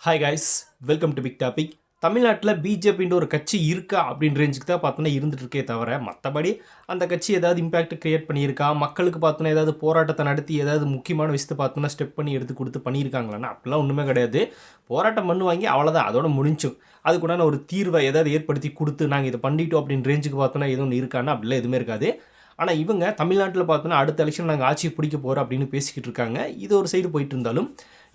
Hi guys, welcome to big topic. தமிழ்நாட்டில் பிஜேபின்ற ஒரு கட்சி இருக்கா அப்படின்ற ரேஞ்சுக்கு தான் பார்த்தோன்னா இருந்துட்டு இருக்கே தவிர, மற்றபடி அந்த கட்சி ஏதாவது இம்பாக்ட் கிரியேட் பண்ணியிருக்கா, மக்களுக்கு பார்த்தோன்னா ஏதாவது போராட்டத்தை நடத்தி ஏதாவது முக்கியமான விஷயத்தை பார்த்தோன்னா ஸ்டெப் பண்ணி எடுத்து கொடுத்து பண்ணியிருக்காங்களான்னா அப்படிலாம் ஒன்றுமே கிடையாது. போராட்டம் பண்ணுவாங்க, அவ்வளோதான், அதோட முடிஞ்சும். அதுக்குண்டான ஒரு தீர்வை ஏதாவது ஏற்படுத்தி கொடுத்து நாங்கள் இதை பண்ணிட்டோம் அப்படின்னு ரேஞ்சுக்கு பார்த்தோன்னா எதுவும் இருக்கான்னா அப்படிலாம் எதுவுமே இருக்காது. ஆனால் இவங்க தமிழ்நாட்டில் பார்த்தோன்னா அடுத்த எலெக்ஷன் நாங்கள் ஆட்சியை பிடிக்க போகிறோம் அப்படின்னு பேசிக்கிட்டு இருக்காங்க. இது ஒரு சைடு போயிட்டு இருந்தாலும்,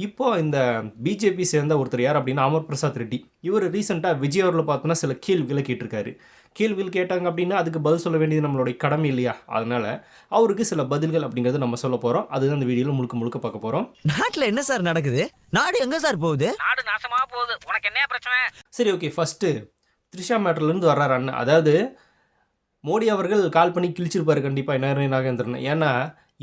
இப்போ இந்த பிஜேபி சேர்ந்த ஒருத்தர் யார் அப்படின்னா அமர் பிரசாத் ரெட்டி. இவர் ரீசெண்டாக விஜய் அவர்களை பார்த்தோன்னா சில கேள்விகளை கேட்டிருக்காரு. கேள்விகள் கேட்டாங்க அப்படின்னா அதுக்கு பதில் சொல்ல வேண்டியது நம்மளுடைய கடமை இல்லையா? அதனால அவருக்கு சில பதில்கள் அப்படிங்கிறது நம்ம சொல்ல போகிறோம். அதுதான் அந்த வீடியோவில் முழுக்க முழுக்க பார்க்க போகிறோம். நாட்டுல என்ன சார் நடக்குது? நாடு எங்க சார் போகுது? நாடு நாசமா போகுது. உனக்கு என்ன பிரச்சனை? சரி, ஓகே. ஃபஸ்ட்டு த்ரிஷா மேட்டர்லேருந்து வர்றாரு அண்ணன். அதாவது மோடி அவர்கள் கால் பண்ணி கிழிச்சிருப்பாரு கண்டிப்பாக நயனா நாகேந்திரன். ஏன்னா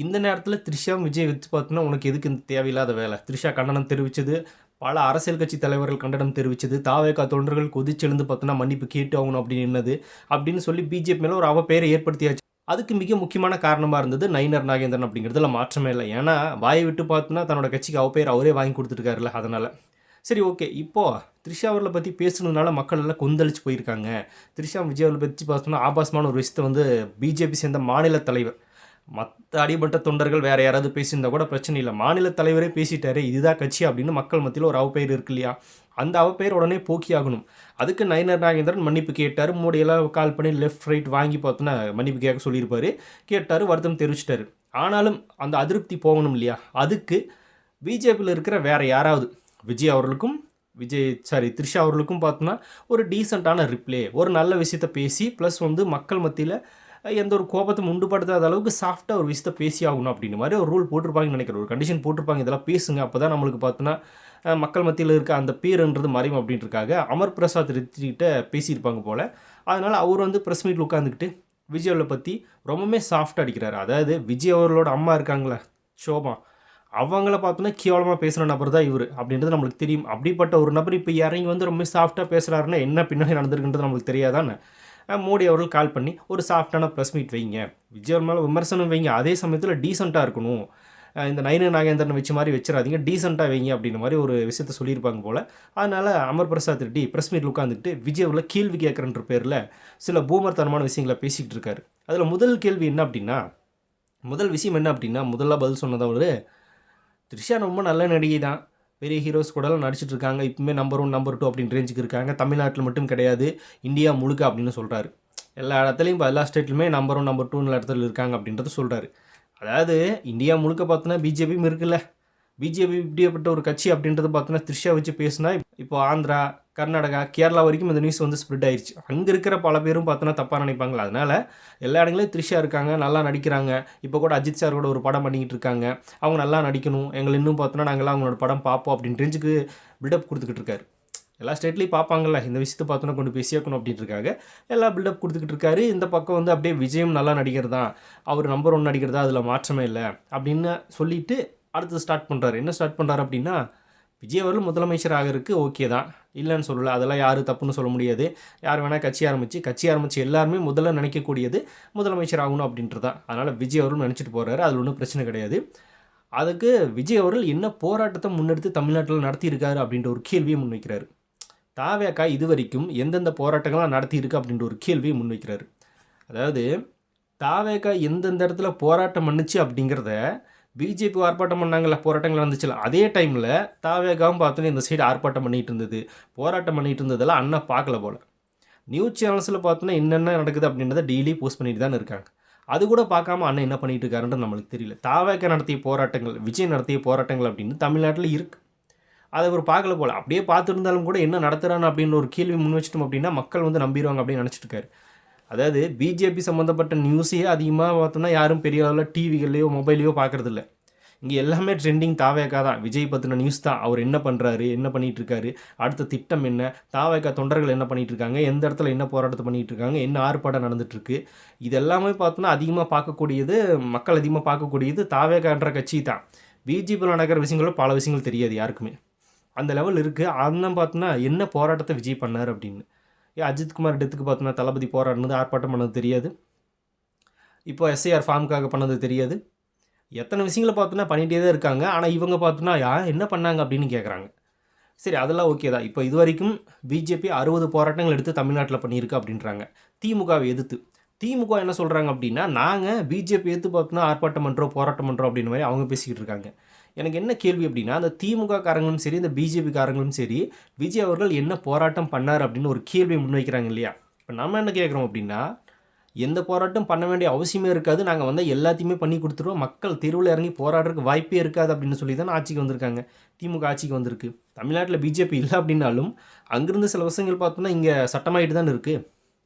இந்த நேரத்தில் த்ரிஷா விஜய் வச்சு பார்த்தோன்னா உனக்கு எதுக்கு இந்த தேவையில்லாத வேலை? த்ரிஷா கண்டனம் தெரிவித்தது, பல அரசியல் கட்சி தலைவர்கள் கண்டனம் தெரிவித்தது, தாவேகா தொண்டர்கள் கொதிச்செழுந்து பார்த்தோன்னா மன்னிப்பு கேட்டு ஆகணும் அப்படின்னு அப்படின்னு சொல்லி பிஜேபி மேலே ஒரு பேரை ஏற்படுத்தியாச்சு. அதுக்கு மிக முக்கியமான காரணமாக இருந்தது நயினார் நாகேந்திரன் அப்படிங்கிறதுல மாற்றமே இல்லை. ஏன்னா வாயை விட்டு பார்த்தோன்னா தன்னோட கட்சிக்கு பேர் அவரே வாங்கி கொடுத்துருக்காருல்ல, அதனால். சரி, ஓகே. இப்போது த்ரிஷா அவர்களை பற்றி பேசுனதுனால மக்கள் எல்லாம் கொந்தளிச்சு போயிருக்காங்க. த்ரிஷா விஜய் அவர்களை பற்றி பார்த்தோன்னா ஆபாசமான ஒரு விஷயத்தை பிஜேபி சேர்ந்த மாநில தலைவர், மற்ற அடிபட்ட தொண்டர்கள் வேறு யாராவது பேசியிருந்தா கூட பிரச்சனை இல்லை, மாநில தலைவரே பேசிட்டாரு, இதுதான் கட்சி அப்படின்னு மக்கள் மத்தியில் ஒரு அவப்பெயர் இருக்கு இல்லையா? அந்த அவப்பெயர் உடனே போக்கி ஆகணும். அதுக்கு நயினார் நாகேந்திரன் மன்னிப்பு கேட்டார். மோடியெல்லாம் கால் பண்ணி லெஃப்ட் ரைட் வாங்கி பார்த்தோன்னா மன்னிப்பு கேட்க சொல்லியிருப்பார். கேட்டார், வருத்தம் தெரிவிச்சிட்டாரு. ஆனாலும் அந்த அதிருப்தி போகணும் இல்லையா? அதுக்கு பிஜேபியில் இருக்கிற வேறு யாராவது விஜய் அவர்களுக்கும் த்ரிஷா அவர்களுக்கும் பார்த்தோன்னா ஒரு டீசெண்டான ரிப்ளே, ஒரு நல்ல விஷயத்தை பேசி ப்ளஸ் மக்கள் மத்தியில் எந்த ஒரு கோபத்தை உண்டுபடுத்தாத அளவுக்கு சாஃப்டாக ஒரு விஷயத்தை பேசி ஆகணும் அப்படின்னு மாதிரி ஒரு ரூல் போட்டிருப்பாங்கன்னு நினைக்கிறேன். ஒரு கண்டிஷன் போட்டிருப்பாங்க, இதெல்லாம் பேசுங்க, அப்போ தான் நம்மளுக்கு பார்த்தோன்னா மக்கள் மத்தியில் இருக்க அந்த பேருன்றது மறையும் அப்படின்றதுக்காக அமர் பிரசாத் ரெட்டிகிட்ட பேசியிருப்பாங்க போல். அதனால் அவர் ப்ரெஸ் மீட்டில் உட்காந்துக்கிட்டு விஜய் அவர்களை பற்றி ரொம்பவுமே சாஃப்டாக அடிக்கிறாரு. அதாவது விஜய் அவர்களோட அம்மா இருக்காங்களே ஷோபா, அவங்கள பார்த்தோன்னா கேவலமாக பேசுகிற நபர் தான் இவர் அப்படின்றது நம்மளுக்கு தெரியும். அப்படிப்பட்ட ஒரு நபர் இப்போ இறங்கி ரொம்ப சாஃப்டாக பேசுகிறாருன்னா என்ன பின்னாடி நடந்திருக்குன்றது நம்மளுக்கு தெரியாதானே? மோடி அவர்கள் கால் பண்ணி ஒரு சாஃப்டான ப்ரெஸ் மீட் வைங்க, விஜய் மேலே விமர்சனம் வைங்க, அதே சமயத்தில் டீசெண்டாக இருக்கணும், இந்த நயினார் நாகேந்திரன் வச்ச மாதிரி வச்சிடாதீங்க, டீசெண்டாக வைங்க அப்படின்ற மாதிரி ஒரு விஷயத்த சொல்லியிருப்பாங்க போல். அதனால் அமர் பிரசாத் ரெட்டி ப்ரெஸ் மீட்டில் உட்காந்துக்கிட்டு விஜய் அவர்களை கேள்வி கேட்குறன்ற பேரில் சில பூமர்த்தனமான விஷயங்களை பேசிக்கிட்டு இருக்காரு. அதில் முதல் கேள்வி என்ன அப்படின்னா, முதல் விஷயம் என்ன அப்படின்னா, முதல்ல பதில் சொன்னது அவர், த்ரிஷா ரொம்ப நல்ல நடிகை தான், பெரிய ஹீரோஸ் கூடலாம் நடிச்சிட்டு இருக்காங்க, இப்போவுமே நம்பர் 1 நம்பர் 2 அப்படின்னு ரேஞ்சுக்கு இருக்காங்க, தமிழ்நாட்டில் மட்டும் கிடையாது இந்தியா முழுக்க அப்படின்னு சொல்கிறாரு. எல்லா இடத்துலையும் இப்போ எல்லா ஸ்டேட்லையுமே நம்பர் 1 நம்பர் 2 இடத்துல இருக்காங்க அப்படின்றத சொல்கிறாரு. அதாவது இந்தியா முழுக்க பார்த்தோன்னா பிஜேபியும் இருக்குல்ல, பிஜேபி இப்படியப்பட்ட ஒரு கட்சி அப்படின்றது பார்த்தோன்னா த்ரிஷா வச்சு பேசுனா இப்போ ஆந்திரா, கர்நாடகா, கேரளா வரைக்கும் இந்த நியூஸ் ஸ்ப்ரெட் ஆயிடுச்சு. அங்கே இருக்கிற பல பேரும் பார்த்தோன்னா தப்பாக நினைப்பாங்களா? அதனால் எல்லா இடங்களையும் த்ரிஷா இருக்காங்க, நல்லா நடிக்கிறாங்க. இப்போ கூட அஜித் சார் கூட ஒரு படம் பண்ணிக்கிட்டு இருக்காங்க, அவங்க நல்லா நடிக்கணும், எங்களை இன்னும் பார்த்தோன்னா நாங்கள்லாம் அவங்களோட படம் பார்ப்போம் அப்படின்னு ரேஞ்சுக்கு பில்டப் கொடுத்துக்கிட்டு இருக்காரு. எல்லா ஸ்டேட்லேயும் பார்ப்பாங்கல்ல, இந்த விஷயத்தை பார்த்தோன்னா கொண்டு போய் சேர்க்கணும் அப்படின்ட்டுருக்காங்க, எல்லா பில்டப் கொடுத்துக்கிட்டு இருக்காரு. இந்த பக்கம் அப்படியே விஜயம் நல்லா நடிகர் தான், அவர் நம்பர் 1 நடிகர் தான், அதில் மாற்றமே இல்லை அப்படின்னு சொல்லிட்டு அடுத்து ஸ்டார்ட் பண்ணுறாரு. என்ன ஸ்டார்ட் பண்ணுறாரு அப்படின்னா, விஜய் அவர்கள் முதலமைச்சர் ஆகிறதுக்கு ஓகே தான், இல்லைன்னு சொல்லலை, அதெல்லாம் யாரும் தப்புன்னு சொல்ல முடியாது. யார் வேணால் கட்சி ஆரம்பித்து எல்லாருமே முதல்ல நினைக்கக்கூடியது முதலமைச்சர் ஆகணும் அப்படின்றது தான். அதனால் விஜய் அவர்கள் நினச்சிட்டு போகிறாரு, அதில் ஒன்றும் பிரச்சனை கிடையாது. அதுக்கு விஜய் அவர்கள் என்ன போராட்டத்தை முன்னெடுத்து தமிழ்நாட்டில் நடத்தியிருக்காரு அப்படின்ற ஒரு கேள்வியை முன்வைக்கிறாரு. தாவேகா இது வரைக்கும் எந்தெந்த போராட்டங்கள்லாம் நடத்தியிருக்கு அப்படின்ற ஒரு கேள்வியை முன்வைக்கிறாரு. அதாவது தாவேகா எந்தெந்த இடத்துல போராட்டம் பண்ணுச்சு அப்படிங்கிறத, பிஜேபி ஆர்ப்பாட்டம் பண்ணாங்கல்ல, போராட்டங்கள் வந்துச்சுல, அதே டைமில் தாவேகாவும் பார்த்தோன்னே இந்த சைடு ஆர்ப்பாட்டம் பண்ணிகிட்டு இருந்தது, போராட்டம் பண்ணிகிட்டு இருந்ததெல்லாம் அண்ணா பார்க்கல போல். நியூஸ் சேனல்ஸில் பார்த்தோன்னா என்னென்ன நடக்குது அப்படின்றத டெய்லி போஸ்ட் பண்ணிட்டு தான் இருக்காங்க. அது கூட பார்க்காம அண்ணன் என்ன பண்ணிகிட்டு இருக்காருன்றது நம்மளுக்கு தெரியல. தாவேகா நடத்திய போராட்டங்கள், விஜய் நடத்திய போராட்டங்கள் அப்படின்னு தமிழ்நாட்டில் இருக்குது, அதை ஒரு பார்க்கல போல். அப்படியே பார்த்துருந்தாலும் கூட என்ன நடத்துகிறான்னு அப்படின்னு ஒரு கேள்வி முன் வச்சிட்டோம் அப்படின்னா மக்கள் நம்பிடுவாங்க அப்படின்னு நினச்சிட்டு இருக்காரு. அதாவது பிஜேபி சம்மந்தப்பட்ட நியூஸையே அதிகமாக பார்த்தோன்னா யாரும் பெரிய அளவில் டிவிகள்லையோ மொபைலையோ பார்க்குறதில்ல. இங்கே எல்லாமே ட்ரெண்டிங் தாவேகா தான், விஜய் பற்றின நியூஸ் தான். அவர் என்ன பண்ணுறாரு, என்ன பண்ணிகிட்ருக்காரு, அடுத்த திட்டம் என்ன, தாவேகா தொண்டர்கள் என்ன பண்ணிகிட்ருக்காங்க, எந்த இடத்துல என்ன போராட்டத்தை பண்ணிகிட்ருக்காங்க, என்ன ஆர்ப்பாட்டம் நடந்துகிட்ருக்கு, இது எல்லாமே பார்த்தோன்னா அதிகமாக பார்க்கக்கூடியது, மக்கள் அதிகமாக பார்க்கக்கூடியது தாவேகான்ற கட்சி தான். பிஜேபியில் நடக்கிற விஷயங்களும் பல விஷயங்கள் தெரியாது யாருக்குமே, அந்த லெவல் இருக்குது. அண்ணன் பார்த்தோன்னா என்ன போராட்டத்தை விஜய் பண்ணார் அப்படின்னு. அஜித்குமார் டெத்துக்கு பார்த்தோன்னா தளபதி போராடினது, ஆர்ப்பாட்டம் பண்ணது தெரியாது. இப்போ எஸ்ஐஆர் ஃபார்முக்காக பண்ணது தெரியாது. எத்தனை விஷயங்களை பார்த்தோன்னா பண்ணிகிட்டே தான் இருக்காங்க. ஆனால் இவங்க பார்த்தோன்னா என்ன பண்ணாங்க அப்படின்னு கேட்குறாங்க. சரி அதெல்லாம் ஓகே தான். இப்போ இதுவரைக்கும் பிஜேபி 60 போராட்டங்கள் எடுத்து தமிழ்நாட்டில் பண்ணியிருக்கு அப்படின்றாங்க. திமுகவை எதிர்த்து. திமுக என்ன சொல்கிறாங்க அப்படின்னா, நாங்கள் பிஜேபி எதிர்த்து பார்த்தோன்னா ஆர்ப்பாட்டம் பண்ணுறோம், போராட்டம் பண்ணுறோம் அப்படின்ற மாதிரி அவங்க பேசிக்கிட்டு இருக்காங்க. எனக்கு என்ன கேள்வி அப்படின்னா, அந்த திமுக காரங்களும் சரி, இந்த பிஜேபி காரங்களும் சரி, விஜய் அவர்கள் என்ன போராட்டம் பண்ணார் அப்படின்னு ஒரு கேள்வியை முன்வைக்கிறாங்க இல்லையா? இப்போ நம்ம என்ன கேட்குறோம் அப்படின்னா, எந்த போராட்டம் பண்ண வேண்டிய அவசியமே இருக்காது, நாங்கள் வந்து எல்லாத்தையுமே பண்ணி கொடுத்துருவோம், மக்கள் தெருவில் இறங்கி போராடுறதுக்கு வாய்ப்பே இருக்காது அப்படின்னு சொல்லி தான் ஆட்சிக்கு வந்திருக்காங்க. திமுக ஆட்சிக்கு வந்திருக்கு. தமிழ்நாட்டில் பிஜேபி இல்லை அப்படின்னாலும் அங்கிருந்து சில விஷயங்கள் பார்த்தோன்னா இங்கே சட்டமாயிட்டு தான் இருக்குது.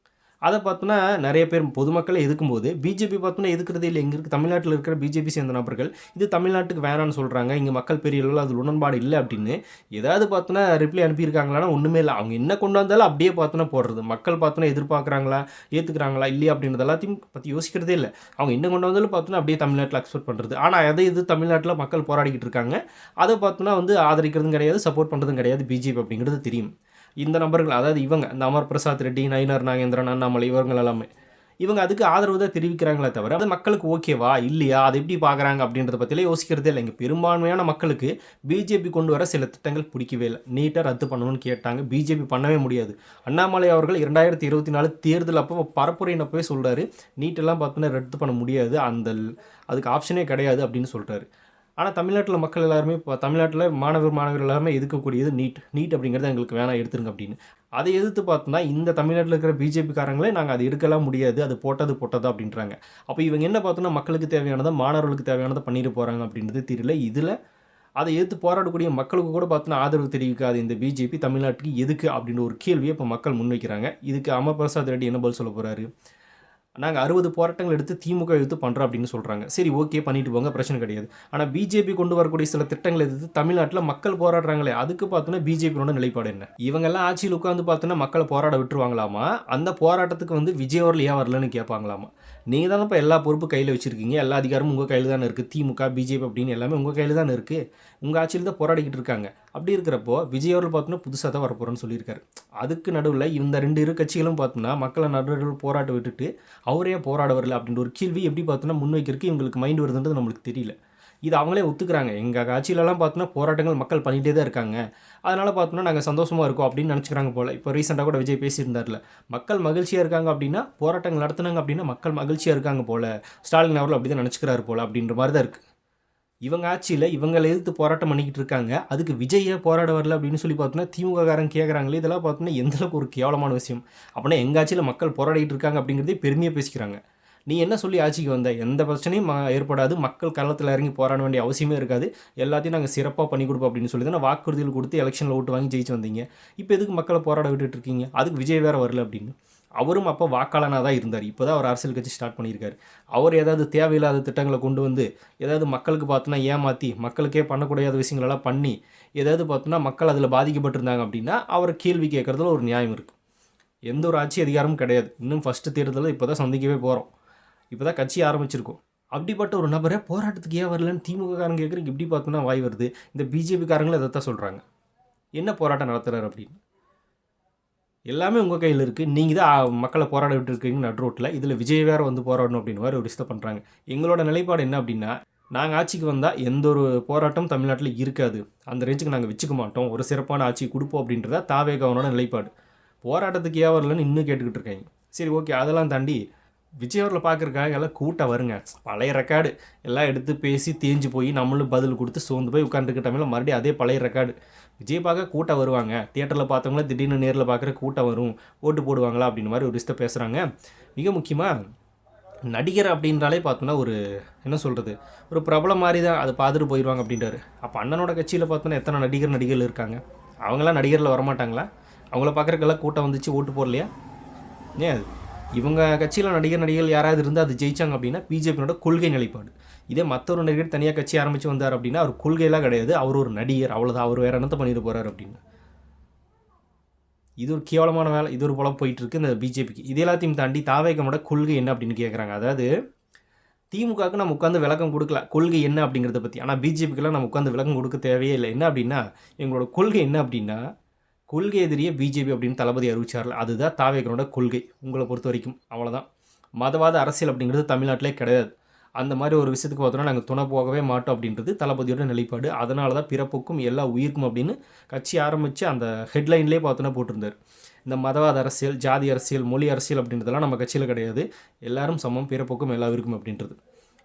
அதை பார்த்தோன்னா நிறைய பேர் பொதுமக்களை எதுக்கும்போது பிஜேபி பார்த்தோன்னா எதுக்குறதே இல்லை. இங்கே இருக்க தமிழ்நாட்டில் இருக்கிற பிஜேபி சேர்ந்த நபர்கள் இது தமிழ்நாட்டுக்கு வேணான்னு சொல்கிறாங்க, இங்கே மக்கள் பெரிய அளவில் அதில் உடன்பாடு இல்லை அப்படின்னு ஏதாவது பார்த்தோன்னா ரிப்ளை அனுப்பியிருக்காங்களான்னா ஒன்றுமே இல்லை. அவங்க என்ன கொண்டு வந்தாலும் அப்படியே பார்த்தோன்னா போடுறது. மக்கள் பார்த்தோன்னா எதிர்பார்க்குறாங்களா, ஏற்றுக்கிறாங்களா இல்லையா அப்படின்றது எல்லாத்தையும் பற்றி யோசிக்கிறதே இல்லை. அவங்க என்ன கொண்டு வந்தாலும் பார்த்தோன்னா அப்படியே தமிழ்நாட்டில் அக்செப்ட் பண்ணுறது. ஆனால் அதை இது தமிழ்நாட்டில் மக்கள் போராடிக்கிட்டு இருக்காங்க. அதை பார்த்தோன்னா வந்து ஆதரிக்கிறதும் கிடையாது, சப்போர்ட் பண்ணுறதும் கிடையாது பிஜேபி அப்படிங்கிறது தெரியும். இந்த நபர்கள் அதாவது இவங்க இந்த அமர் பிரசாத் ரெட்டி, நயினார் நாகேந்திரன், அண்ணாமலை இவர்கள் எல்லாமே இவங்க அதுக்கு ஆதரவு தான் தெரிவிக்கிறாங்களே தவிர அது மக்களுக்கு ஓகேவா இல்லையா, அதை எப்படி பார்க்குறாங்க அப்படின்றத பற்றிலாம் யோசிக்கிறதே இல்லை. இங்கே பெரும்பான்மையான மக்களுக்கு பிஜேபி கொண்டு வர சில திட்டங்கள் பிடிக்கவே இல்லை. நீட்டாக ரத்து பண்ணணும்னு கேட்டாங்க, பிஜேபி பண்ணவே முடியாது. அண்ணாமலை அவர்கள் 2024 தேர்தல் அப்போ பரப்புரையினப்பவே சொல்கிறாரு, நீட்டெல்லாம் பார்த்தோன்னா ரத்து பண்ண முடியாது, அதுக்கு ஆப்ஷனே கிடையாது அப்படின்னு சொல்கிறாரு. ஆனால் தமிழ்நாட்டில் மக்கள் எல்லாருமே இப்போ தமிழ்நாட்டில் மாணவர்கள் எல்லாருமே எதிர்க்கக்கூடியது நீட் அப்படிங்கிறது எங்களுக்கு வேணாம் எடுத்துருங்க அப்படின்னு. அதை எதிர்த்து பார்த்தோன்னா இந்த தமிழ்நாட்டில் இருக்கிற பிஜேபிக்காரங்களே நாங்கள் அதை எடுக்கலாம் முடியாது, அது போட்டது அப்படின்றாங்க. அப்போ இவங்க என்ன பார்த்தோன்னா மக்களுக்கு தேவையானதை மாணவர்களுக்கு தேவையானதை பண்ணிட்டு போகிறாங்க அப்படின்றது தெரியல. இதில் அதை எதிர்த்து போராடக்கூடிய மக்களுக்கு கூட பார்த்தோன்னா ஆதரவு தெரிவிக்காது இந்த பிஜேபி தமிழ்நாட்டுக்கு எதுக்கு அப்படின்ற ஒரு கேள்வியை இப்போ மக்கள் முன்வைக்கிறாங்க. இதுக்கு அமர் பிரசாத் ரெட்டி என்ன பதில் சொல்ல போகிறாரு? நாங்கள் 60 போராட்டங்கள் எடுத்து திமுக எதிர்த்து பண்ணுறோம் அப்படின்னு சொல்கிறாங்க. சரி ஓகே பண்ணிட்டு போங்க, பிரச்சனை கிடையாது. ஆனால் பிஜேபி கொண்டு வரக்கூடிய சில திட்டங்களை எதிர்த்து தமிழ்நாட்டில் மக்கள் போராடுறாங்களே, அதுக்கு பார்த்தோன்னா பிஜேபியோட நிலைப்பாடு என்ன? இவங்கெல்லாம் ஆட்சியில் உட்காந்து பார்த்தோன்னா மக்களை போராட விட்டுருவாங்களாமா, அந்த போராட்டத்துக்கு வந்து விஜய் அவர்கள் ஏன் வரலன்னு கேட்பாங்களாமா. நீங்கள் தானே இப்போ எல்லா பொறுப்பு கையில் வச்சுருக்கீங்க, எல்லா அதிகாரமும் உங்கள் கையில் தானே இருக்குது, திமுக பிஜேபி அப்படின்னு எல்லாமே உங்கள் கையில் தானே இருக்குது, உங்கள் ஆட்சியில் தான் போராடிக்கிட்டு இருக்காங்க. அப்படி இருக்கிறப்போ விஜய் அவர்கள் பார்த்தோன்னா புதுசாக தான் வரப்போகிறோன்னு சொல்லியிருக்காரு. அதுக்கு நடுவில் இந்த இரு கட்சிகளும் பார்த்தோன்னா மக்களை நடுவில் போராட்ட விட்டுட்டு அவரே போராட வரல அப்படின்ற ஒரு கேள்வி எப்படி பார்த்தோன்னா முன்வைக்கிறதுக்கு இவங்களுக்கு மைண்ட் வருதுன்றது நம்மளுக்கு தெரியல. இது அவங்களே ஒத்துக்கிறாங்க, எங்கள் ஆட்சியிலலாம் பார்த்தோன்னா போராட்டங்கள் மக்கள் பண்ணிகிட்டே தான் இருக்காங்க, அதனால் பார்த்தோன்னா நாங்கள் சந்தோஷமாக இருக்கோம் அப்படின்னு நினச்சிக்கிறாங்க போல். இப்போ ரீசெண்டாக கூட விஜய் பேசியிருந்தார்ல, மக்கள் மகிழ்ச்சியாக இருக்காங்க அப்படின்னா போராட்டங்கள் நடத்துனாங்க அப்படின்னா மக்கள் மகிழ்ச்சியாக இருக்காங்க போல், ஸ்டாலின் அவர்கள் அப்படி தான் நினச்சிக்கிறாரு போல் அப்படின்ற மாதிரி தான் இருக்குது. இவங்க ஆட்சியில் இவங்களை எதிர்த்து போராட்டம் பண்ணிக்கிட்டு இருக்காங்க, அதுக்கு விஜயை போராட வரல அப்படின்னு சொல்லி பார்த்தோன்னா திமுக காரங்க கேட்குறாங்களே, இதெல்லாம் பார்த்தோன்னா எந்தளவுக்கு ஒரு கேவலமான விஷயம். அப்படின்னா எங்கள் ஆட்சியில் மக்கள் போராடிட்டு இருக்காங்க அப்படிங்கிறதே பெருமையாக பேசிக்கிறாங்க. நீ என்ன சொல்லி ஆட்சிக்கு வந்த, எந்த பிரச்சனையும் ஏற்படாது, மக்கள் களத்தில் இறங்கி போராட வேண்டிய அவசியமே இருக்காது, எல்லாத்தையும் நாங்கள் சிறப்பாக பண்ணி கொடுப்போம் அப்படின்னு சொல்லி தான் வாக்குறுதிகள் கொடுத்து எலெக்ஷனில் ஓட்டு வாங்கி ஜெயிச்சு வந்தீங்க. இப்போ எதுக்கு மக்களை போராட விட்டுட்டு இருக்கீங்க? அதுக்கு விஜய் வேறு வரல அப்படின்னு. அவரும் அப்போ வாக்காளனாக தான் இருந்தார், இப்போ தான் அவர் அரசியல் கட்சி ஸ்டார்ட் பண்ணியிருக்காரு. அவர் ஏதாவது தேவையில்லாத திட்டங்களை கொண்டு வந்து ஏதாவது மக்களுக்கு பார்த்தோன்னா ஏமாற்றி மக்களுக்கே பண்ணக்கூடாத விஷயங்களெல்லாம் பண்ணி ஏதாவது பார்த்தோன்னா மக்கள் அதில் பாதிக்கப்பட்டிருந்தாங்க அப்படின்னா அவர் கேள்வி கேட்குறதுல ஒரு நியாயம் இருக்குது. எந்த ஒரு ஆட்சி அதிகாரமும் கிடையாது, இன்னும் ஃபஸ்ட்டு தேர்தலில் இப்போ தான் சந்திக்கவே போகிறோம், இப்போ தான் கட்சி ஆரம்பிச்சிருக்கோம். அப்படிப்பட்ட ஒரு நபரை போராட்டத்துக்கு ஏன் வரலன்னு திமுக காரங்க கேட்குறதுக்கு இப்படி பார்த்தோன்னா வாய் வருது. இந்த பிஜேபி காரங்களும் அதை தான் சொல்கிறாங்க, என்ன போராட்டம் நடத்துகிறார் அப்படின்னு. எல்லாமே உங்கள் கையில் இருக்குது, நீங்கள் தான் மக்களை போராட விட்டுருக்கீங்க நடு ரோட்டில், இதில் விஜய் வேறு வந்து போராடணும் அப்படின்னு வேறு ஒரு விஷயத்தை பண்ணுறாங்க. எங்களோட நிலைப்பாடு என்ன அப்படின்னா, நாங்கள் ஆட்சிக்கு வந்தால் எந்த ஒரு போராட்டம் தமிழ்நாட்டில் இருக்காது, அந்த ரேஞ்சுக்கு நாங்கள் வச்சுக்க மாட்டோம், ஒரு சிறப்பான ஆட்சி கொடுப்போம் அப்படின்றத தாவேகவனோட நிலைப்பாடு. போராட்டத்துக்கு ஏன் வரலன்னு இன்னும் கேட்டுக்கிட்டு இருக்காங்க. சரி ஓகே, அதெல்லாம் தாண்டி விஜய் அவர்களை பார்க்குறக்காக எல்லாம் கூட்டம் வருங்க, பழைய ரெக்கார்டு எல்லாம் எடுத்து பேசி தேஞ்சு போய் நம்மளும் பதில் கொடுத்து சோர்ந்து போய் உட்காந்துருக்க டைமில் மறுபடியும் அதே பழைய ரெக்கார்டு. விஜய் பார்க்க கூட்டம் வருவாங்க, தியேட்டரில் பார்த்தவங்கள திடீர்னு நேரில் பார்க்குற கூட்டம் வரும், ஓட்டு போடுவாங்களா அப்படின்னு மாதிரி ஒரு விஷயத்தை பேசுகிறாங்க. மிக முக்கியமாக நடிகர் அப்படின்றாலே பார்த்தோன்னா ஒரு என்ன சொல்கிறது, ஒரு பிரபலம் மாதிரி தான் அதை பார்த்துட்டு போயிடுவாங்க அப்படின்றாரு. அப்போ அண்ணனோட கட்சியில் பார்த்தோன்னா எத்தனை நடிகர்கள் இருக்காங்க, அவங்களாம் நடிகரில் வரமாட்டாங்களா? அவங்கள பார்க்குறக்கெல்லாம் கூட்டம் வந்துச்சு ஓட்டு போடலையா? ஏன் அது இவங்க கட்சியில் நடிகர்கள் யாராவது இருந்தால் அது ஜெயிச்சாங்க அப்படின்னா பிஜேபியோட கொள்கை நிலைப்பாடு. இதே மற்றொரு நடிகர் தனியாக கட்சி ஆரம்பித்து வந்தார் அப்படின்னா அவர் கொள்கையெல்லாம் கிடையாது, அவர் ஒரு நடிகர் அவ்வளோதான், அவர் வேறு என்னத்தை பண்ணிட்டு போகிறார் அப்படின்னு. இது ஒரு கேவலமான வேலை, இது ஒரு போல போயிட்டுருக்கு இந்த பிஜேபிக்கு. இது எல்லாத்தையும் தாண்டி தாவேகமோட கொள்கை என்ன அப்படின்னு கேட்குறாங்க. அதாவது திமுகவுக்கு நம்ம உட்காந்து விளக்கம் கொடுக்கல கொள்கை என்ன அப்படிங்கிறத பற்றி, ஆனால் பிஜேபிக்கெல்லாம் நம்ம உட்காந்து விளக்கம் கொடுக்க தேவையே இல்லை. என்ன அப்படின்னா எங்களோட கொள்கை என்ன அப்படின்னா, கொள்கை எதிரியே பிஜேபி அப்படின்னு தளபதி அறிவிச்சார்ல, அதுதான் தாவேகனோட கொள்கை. உங்களை பொறுத்த வரைக்கும் அவ்வளோதான். மதவாத அரசியல் அப்படிங்கிறது தமிழ்நாட்டிலே கிடையாது. அந்த மாதிரி ஒரு விஷயத்துக்கு பார்த்தோன்னா நாங்கள் துணை போகவே மாட்டோம் அப்படின்றது தளபதியோட நிலைப்பாடு. அதனால தான் பிறப்புக்கும் எல்லா உயிருக்கும் அப்படின்னு கட்சி ஆரம்பித்து அந்த ஹெட்லைன்லேயே பார்த்தோன்னா போட்டிருந்தார். இந்த மதவாத அரசியல், ஜாதி அரசியல், மொழி அரசியல் அப்படின்றதெல்லாம் நம்ம கட்சியில் கிடையாது. எல்லாரும் சமம், பிறப்புக்கும் எல்லா உயிருக்கும் அப்படின்றது.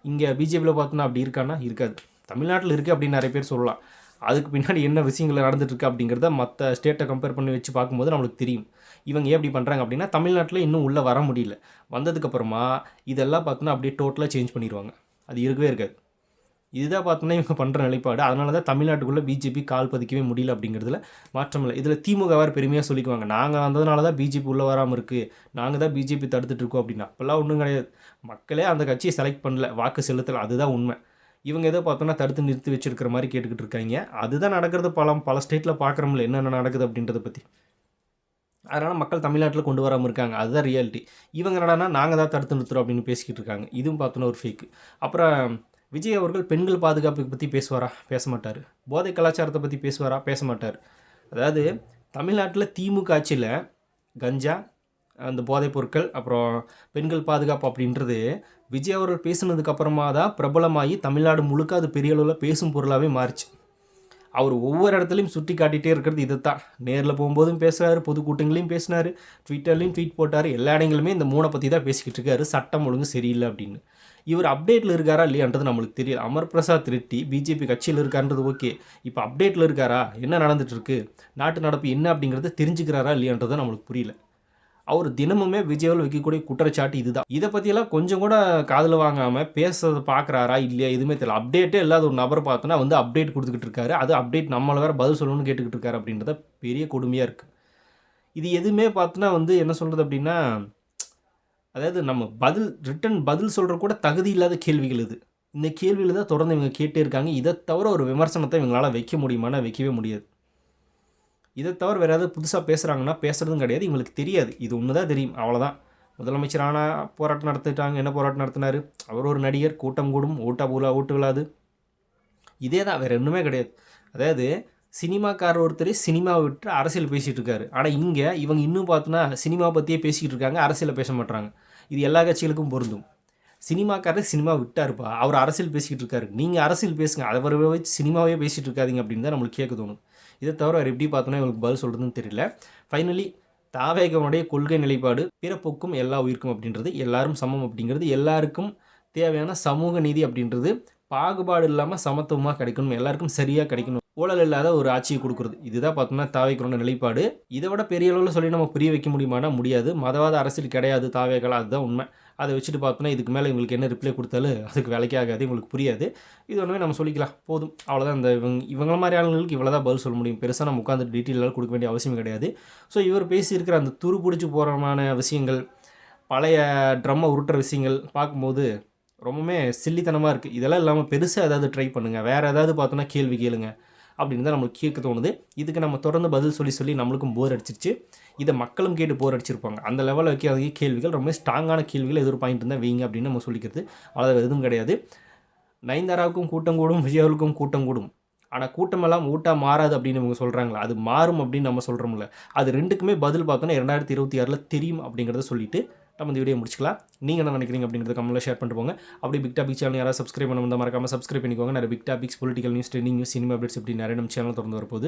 இங்கே பிஜேபியில் பார்த்தோன்னா அப்படி இருக்கான்னா இருக்காது. தமிழ்நாட்டில் இருக்குது அப்படின்னு நிறைய பேர் சொல்லலாம். அதுக்கு பின்னாடி என்ன விஷயங்கள் நடந்துட்டுருக்கு அப்படிங்கிறத மற்ற ஸ்டேட்டை கம்பேர் பண்ணி வச்சு பார்க்கும்போது நம்மளுக்கு தெரியும். இவங்க ஏன் இப்படி பண்ணுறாங்க அப்படின்னா, தமிழ்நாட்டில் இன்னும் உள்ளே வர முடியல. வந்ததுக்கப்புறமா இதெல்லாம் பார்த்தோன்னா அப்படியே டோட்டலாக சேஞ்ச் பண்ணிடுவாங்க. அது இருக்கவே இருக்காது. இதுதான் பார்த்தோன்னா இவங்க பண்ணுற நிலைப்பாடு. அதனால தான் தமிழ்நாட்டுக்குள்ளே பிஜேபி கால் பதிக்கவே முடியல அப்படிங்கிறதுல மாற்றம் இல்லை. இதில் திமுக வேறு பெருமையாக சொல்லிக்குவாங்க, நாங்கள் வந்ததுனால தான் பிஜேபி உள்ளே வராமல் இருக்குது, நாங்கள் தான் பிஜேபி தடுத்துட்ருக்கோம் அப்படின்னா. அப்போல்லாம் ஒன்றும் கிடையாது. மக்களே அந்த கட்சியை செலக்ட் பண்ணல, வாக்கு செலுத்தலை, அதுதான் உண்மை. இவங்க ஏதோ பார்த்தோன்னா தடுத்து நிறுத்தி வச்சிருக்கிற மாதிரி கேட்டுக்கிட்டு இருக்காங்க. அதுதான் நடக்கிறது. பல ஸ்டேட்டில் பார்க்குறோம்ல என்னென்ன நடக்குது அப்படின்றத பற்றி. அதனால் மக்கள் தமிழ்நாட்டில் கொண்டு வராமல் இருக்காங்க. அதுதான் ரியாலிட்டி. இவங்க என்னடான்னா நாங்கள் தான் தடுத்து நிறுத்துறோம் அப்படின்னு பேசிக்கிட்டு இருக்காங்க. இதுவும் பார்த்தோன்னா ஒரு ஃபேக்கு. அப்புறம் விஜய் அவர்கள் பெண்கள் பாதுகாப்பை பற்றி பேசுவாரா? பேச மாட்டார். போதை கலாச்சாரத்தை பற்றி பேசுவாரா? பேச மாட்டார். அதாவது தமிழ்நாட்டில் திமுக ஆட்சியில் கஞ்சா, அந்த போதைப் பொருட்கள், அப்புறம் பெண்கள் பாதுகாப்பு அப்படின்றது விஜய் அவர்கள் பேசுனதுக்கப்புறமா தான் பிரபலமாகி தமிழ்நாடு முழுக்க அது பெரிய அளவில் பேசும் பொருளாகவே மாறிச்சு. அவர் ஒவ்வொரு இடத்துலையும் சுட்டி காட்டிகிட்டே இருக்கிறது இதை தான். நேரில் போகும்போதும் பேசுகிறாரு, பொதுக்கூட்டங்களையும் பேசினார், ட்விட்டர்லையும் ட்வீட் போட்டார். எல்லா இடங்களுமே இந்த 3 பற்றி தான் பேசிக்கிட்டு இருக்காரு. சட்டம் ஒழுங்கு சரியில்லை அப்படின்னு. இவர் அப்டேட்டில் இருக்காரா இல்லையான்றது நம்மளுக்கு தெரியல. அமர் பிரசாத் ரெட்டி பிஜேபி கட்சியில் இருக்கான்றது ஓகே. இப்போ அப்டேட்டில் இருக்காரா, என்ன நடந்துட்டுருக்கு, நாட்டு நடப்பு என்ன அப்படிங்கிறத தெரிஞ்சுக்கிறாரா இல்லையான்றது நம்மளுக்கு புரியல. அவர் தினமுமே விஜயாவில் வைக்கக்கூடிய குற்றச்சாட்டு இதுதான். இதை பற்றியெல்லாம் கொஞ்சம் கூட காதில் வாங்காமல் பேசுறதை பார்க்குறாரா இல்லையா எதுவுமே தெரியல. அப்டேட்டே இல்லாத ஒரு நபர் பார்த்தோன்னா வந்து அப்டேட் கொடுத்துக்கிட்டு இருக்காரு. அது அப்டேட் நம்மளை வேறு பதில் சொல்லணும்னு கேட்டுக்கிட்டு இருக்காரு அப்படின்றத பெரிய கொடுமையாக இருக்குது. இது எதுவுமே பார்த்தோன்னா வந்து என்ன சொல்கிறது அப்படின்னா, அதாவது நம்ம ரிட்டன் பதில் சொல்கிற கூட தகுதி இல்லாத கேள்விகள் இது. இந்த கேள்வியில் தான் தொடர்ந்து இவங்க கேட்டே இருக்காங்க. இதை தவிர ஒரு விமர்சனத்தை இவங்களால் வைக்க முடியுமானா வைக்கவே முடியாது. இதை தவிர வேறு ஏதாவது புதுசாக பேசுகிறாங்கன்னா பேசுகிறதும் கிடையாது. இவங்களுக்கு தெரியாது, இது ஒன்று தான் தெரியும், அவ்வளோதான். முதலமைச்சர் ஆனால் போராட்டம் நடத்திட்டாங்க. என்ன போராட்டம் நடத்தினார்? அவர் ஒரு நடிகர், கூட்டம் கூடும், ஓட்டு விழாது, இதே தான், வேறு ஒன்றுமே கிடையாது. அதாவது சினிமாக்காரர் ஒருத்தர் சினிமாவை விட்டு அரசியல் பேசிகிட்டு இருக்காரு. ஆனால் இங்கே இவங்க இன்னும் பார்த்தோன்னா சினிமா பற்றியே பேசிக்கிட்டு இருக்காங்க, அரசியலை பேச மாட்டாங்க. இது எல்லா கட்சிகளுக்கும் பொருந்தும். சினிமாக்காரர் சினிமா விட்டாருப்பா, அவர் அரசியல் பேசிக்கிட்டு இருக்காரு, நீங்கள் அரசியல் பேசுங்க, அவரை வச்சு சினிமாவே பேசிகிட்டு இருக்காதிங்க அப்படின்னு தான் நம்மளுக்கு கேட்க தோணும். இதை தவிர வேறு எப்படி பார்த்தோன்னா இவங்களுக்கு பதில் சொல்கிறதுன்னு தெரியல. ஃபைனலி தாவேகனுடைய கொள்கை நிலைப்பாடு பிறப்புக்கும் எல்லா உயிருக்கும் அப்படின்றது, எல்லாரும் சமம் அப்படிங்கிறது, எல்லாருக்கும் தேவையான சமூக நீதி அப்படின்றது பாகுபாடு இல்லாமல் சமத்துவமாக கிடைக்கணும், எல்லாருக்கும் சரியாக கிடைக்கணும், ஊழல் இல்லாத ஒரு ஆட்சியை கொடுக்குறது. இதுதான் பார்த்தோம்னா தாவேகனோட நிலைப்பாடு. இதை விட பெரிய அளவில் சொல்லி நம்ம புரிய வைக்க முடியுமானா முடியாது. மதவாத அரசியல் கிடையாது தாவேகலா, அதுதான் உண்மை. அதை வச்சுட்டு பார்த்தோன்னா இதுக்கு மேலே இவங்களுக்கு என்ன ரிப்ளை கொடுத்தாலும் அதுக்கு வேலைக்கே ஆகாது, இவங்களுக்கு புரியாது. இது ஒன்றுமே நம்ம சொல்லிக்கலாம், போதும், அவ்வளோதான். இந்த இவங்கள மாதிரி ஆளுங்களுக்கு இவ்வளோ தான் பதில் சொல்ல முடியும். பெருசாக நம்ம உட்காந்து டீட்டெயிலாக கொடுக்க வேண்டிய அவசியம் கிடையாது. ஸோ இவர் பேசியிருக்கிற அந்த துரு பிடிச்சி போகிறமான விஷயங்கள், பழைய ட்ரம்மை உருட்டுற விஷயங்கள் பார்க்கும்போது ரொம்பவுமே சில்லித்தனமாக இருக்குது. இதெல்லாம் இல்லாமல் பெருசாக ஏதாவது ட்ரை பண்ணுங்கள், வேறு ஏதாவது பார்த்தோன்னா கேள்வி கேளுங்க அப்படின்னு தான் நம்மளுக்கு கேட்க தோணுது. இதுக்கு நம்ம தொடர்ந்து பதில் சொல்லி நம்மளுக்கும் போர் அடிச்சிருச்சு. இதை மக்களும் கேட்டு போர் அடிச்சிருப்பாங்க. அந்த லெவலில் வைக்காத கேள்விகள், ரொம்ப ஸ்ட்ராங்கான கேள்விகள் எதிர் பாயிண்ட் இருந்தால் வைங்க அப்படின்னு நம்ம சொல்லிக்கிறது. அவ்வளோ எதுவும் கிடையாது. நயன்தாராவுக்கும் கூட்டம் கூடும், விஜயாவுக்கும் கூட்டம் கூடும். ஆனால் கூட்டமெல்லாம் ஓட்டாக மாறாது அப்படின்னு இவங்க சொல்கிறாங்களா, அது மாறும் அப்படின்னு நம்ம சொல்கிறோம்ல. அது ரெண்டுக்குமே பதில் பார்த்தோன்னா 2026 தெரியும் அப்படிங்கிறத சொல்லிவிட்டு நம்ம இந்த வீடியோ முடிச்சுக்கலாம். நீங்கள் என்ன நினைக்கிறீங்க அப்படிங்கிறத கமெண்ட்டில் ஷேர் பண்ணிட்டு போங்க. அப்படி பிக் டாபிக் சேனல் யாராவது சப்ஸ்கிரைப் பண்ண மறக்காமல் சப்ஸ்கிரைப் பண்ணிக்கோங்க. நிறைய big topics, political news, trending news, cinema updates இப்படி நிறைய நம்ம சேனல் திறந்து வரப்போகுது.